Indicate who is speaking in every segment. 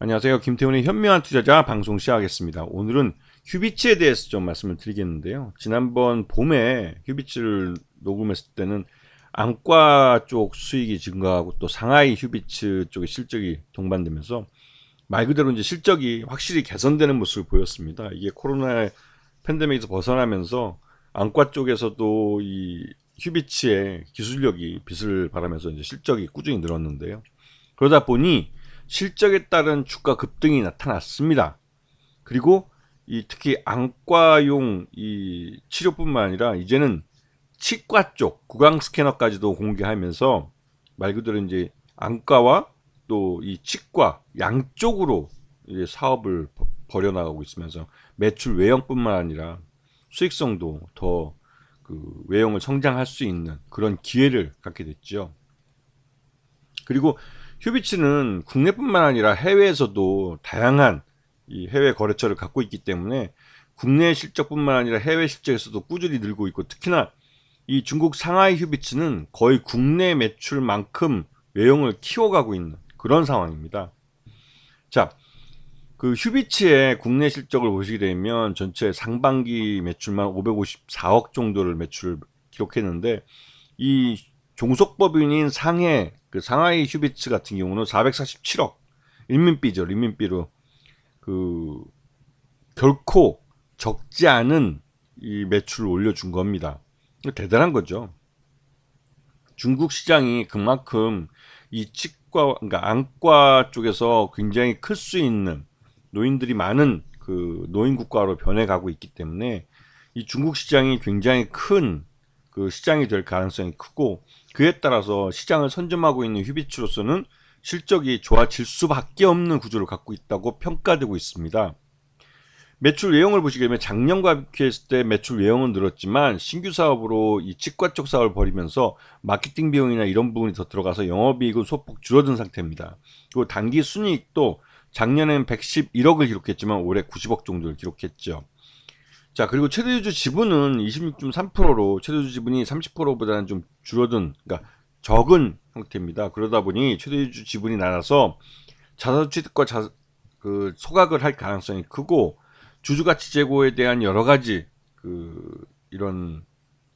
Speaker 1: 안녕하세요. 김태훈의 현명한 투자자 방송 시작하겠습니다. 오늘은 휴비츠에 대해서 좀 말씀을 드리겠는데요. 지난번 봄에 휴비츠를 녹음했을 때는 안과 쪽 수익이 증가하고 또 상하이 휴비츠 쪽의 실적이 동반되면서 말 그대로 이제 실적이 확실히 개선되는 모습을 보였습니다. 이게 코로나 팬데믹에서 벗어나면서 안과 쪽에서도 이 휴비츠의 기술력이 빛을 발하면서 이제 실적이 꾸준히 늘었는데요. 그러다 보니 실적에 따른 주가 급등이 나타났습니다. 그리고 이 특히 안과용 이 치료뿐만 아니라 이제는 치과 쪽 구강 스캐너까지도 공개하면서 말 그대로 이제 안과와 또 이 치과 양쪽으로 이제 사업을 벌여나가고 있으면서 매출 외형뿐만 아니라 수익성도 더 그 외형을 성장할 수 있는 그런 기회를 갖게 됐죠. 그리고 휴비츠는 국내뿐만 아니라 해외에서도 다양한 이 해외 거래처를 갖고 있기 때문에 국내 실적뿐만 아니라 해외 실적에서도 꾸준히 늘고 있고, 특히나 이 중국 상하이 휴비츠는 거의 국내 매출만큼 외형을 키워가고 있는 그런 상황입니다. 자, 그 휴비츠의 국내 실적을 보시게 되면 전체 상반기 매출만 554억 정도를 매출을 기록했는데, 이 종속법인인 상하이 휴비츠 같은 경우는 447억 인민비죠. 인민비로 그 결코 적지 않은 이 매출을 올려준 겁니다. 대단한 거죠. 중국 시장이 그만큼 이 치과, 그러니까 안과 쪽에서 굉장히 클 수 있는 노인들이 많은 그 노인 국가로 변해가고 있기 때문에 이 중국 시장이 굉장히 큰 그 시장이 될 가능성이 크고, 그에 따라서 시장을 선점하고 있는 휴비츠로서는 실적이 좋아질 수밖에 없는 구조를 갖고 있다고 평가되고 있습니다. 매출 외형을 보시게 되면 작년과 비교했을 때 매출 외형은 늘었지만 신규 사업으로 이 치과 쪽 사업을 벌이면서 마케팅 비용이나 이런 부분이 더 들어가서 영업이익은 소폭 줄어든 상태입니다. 그리고 단기 순이익도 작년엔 111억을 기록했지만 올해 90억 정도를 기록했죠. 자, 그리고 최대주주 지분은 26.3%로 최대주주 지분이 30%보다는 좀 줄어든, 그러니까 적은 형태입니다. 그러다 보니 최대주주 지분이 낮아서 자사주취득과 그 소각을 할 가능성이 크고, 주주가치 제고에 대한 여러 가지 그 이런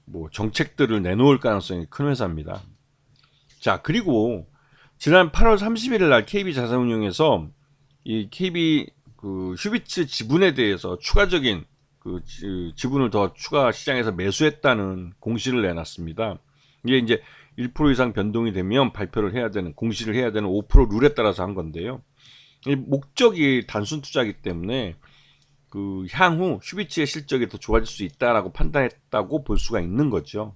Speaker 1: 뭐 정책들을 내놓을 가능성이 큰 회사입니다. 자, 그리고 지난 8월 31일 날 KB자산운용에서 이 KB 그 휴비츠 지분에 대해서 추가적인 그 지분을 더 추가 시장에서 매수했다는 공시를 내놨습니다. 이게 이제 1% 이상 변동이 되면 발표를 해야 되는, 공시를 해야 되는 5% 룰에 따라서 한 건데요. 이 목적이 단순 투자이기 때문에 그 향후 휴비츠의 실적이 더 좋아질 수 있다라고 판단했다고 볼 수가 있는 거죠.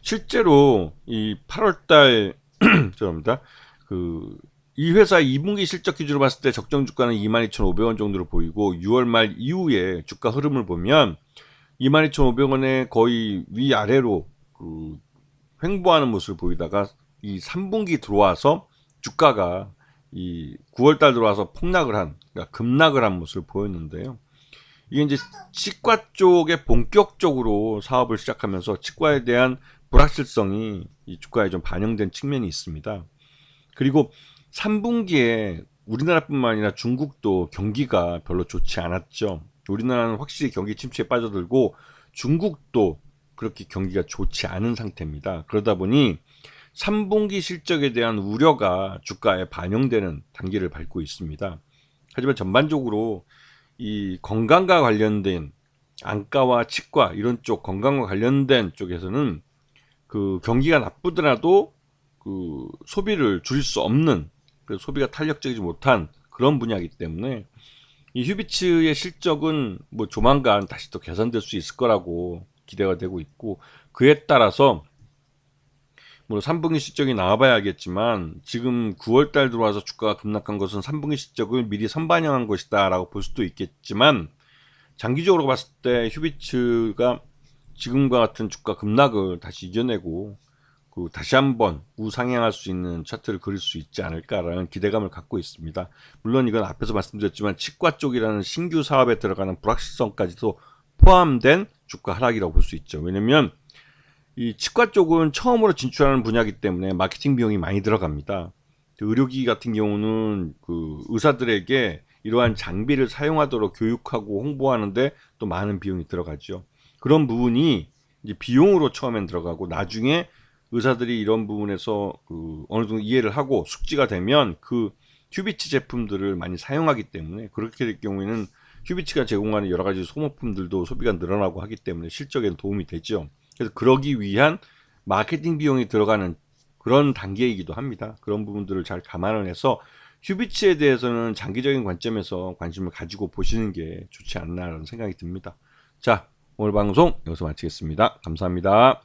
Speaker 1: 실제로 이 8월달 죄송합니다. 이 회사 2분기 실적 기준으로 봤을 때 적정 주가는 22,500원 정도로 보이고, 6월 말 이후에 주가 흐름을 보면 22,500원에 거의 위아래로 그 횡보하는 모습을 보이다가 이 3분기 들어와서 주가가 이 9월달 들어와서 그러니까 급락을 한 모습을 보였는데요. 이게 이제 치과 쪽에 본격적으로 사업을 시작하면서 치과에 대한 불확실성이 이 주가에 좀 반영된 측면이 있습니다. 그리고 3분기에 우리나라뿐만 아니라 중국도 경기가 별로 좋지 않았죠. 우리나라는 확실히 경기 침체에 빠져들고 중국도 그렇게 경기가 좋지 않은 상태입니다. 그러다 보니 3분기 실적에 대한 우려가 주가에 반영되는 단계를 밟고 있습니다. 하지만 전반적으로 이 건강과 관련된 안과와 치과 이런 쪽 건강과 관련된 쪽에서는 그 경기가 나쁘더라도 그 소비를 줄일 수 없는, 그 소비가 탄력적이지 못한 그런 분야이기 때문에 이 휴비츠의 실적은 뭐 조만간 다시 또 개선될 수 있을 거라고 기대가 되고 있고, 그에 따라서 뭐 3분기 실적이 나와봐야 알겠지만 지금 9월달 들어와서 주가가 급락한 것은 3분기 실적을 미리 선반영한 것이다 라고 볼 수도 있겠지만, 장기적으로 봤을 때 휴비츠가 지금과 같은 주가 급락을 다시 이겨내고 그 다시 한번 우상향할 수 있는 차트를 그릴 수 있지 않을까라는 기대감을 갖고 있습니다. 물론 이건 앞에서 말씀드렸지만 치과 쪽이라는 신규 사업에 들어가는 불확실성까지도 포함된 주가 하락이라고 볼 수 있죠. 왜냐면 이 치과 쪽은 처음으로 진출하는 분야이기 때문에 마케팅 비용이 많이 들어갑니다. 의료기기 같은 경우는 그 의사들에게 이러한 장비를 사용하도록 교육하고 홍보하는데 또 많은 비용이 들어가죠. 그런 부분이 이제 비용으로 처음엔 들어가고 나중에 의사들이 이런 부분에서 그 어느 정도 이해를 하고 숙지가 되면 그 큐비치 제품들을 많이 사용하기 때문에 그렇게 될 경우에는 큐비치가 제공하는 여러 가지 소모품들도 소비가 늘어나고 하기 때문에 실적에도 도움이 되죠. 그래서 그러기 위한 마케팅 비용이 들어가는 그런 단계이기도 합니다. 그런 부분들을 잘 감안을 해서 큐비치에 대해서는 장기적인 관점에서 관심을 가지고 보시는 게 좋지 않나라는 생각이 듭니다. 자, 오늘 방송 여기서 마치겠습니다. 감사합니다.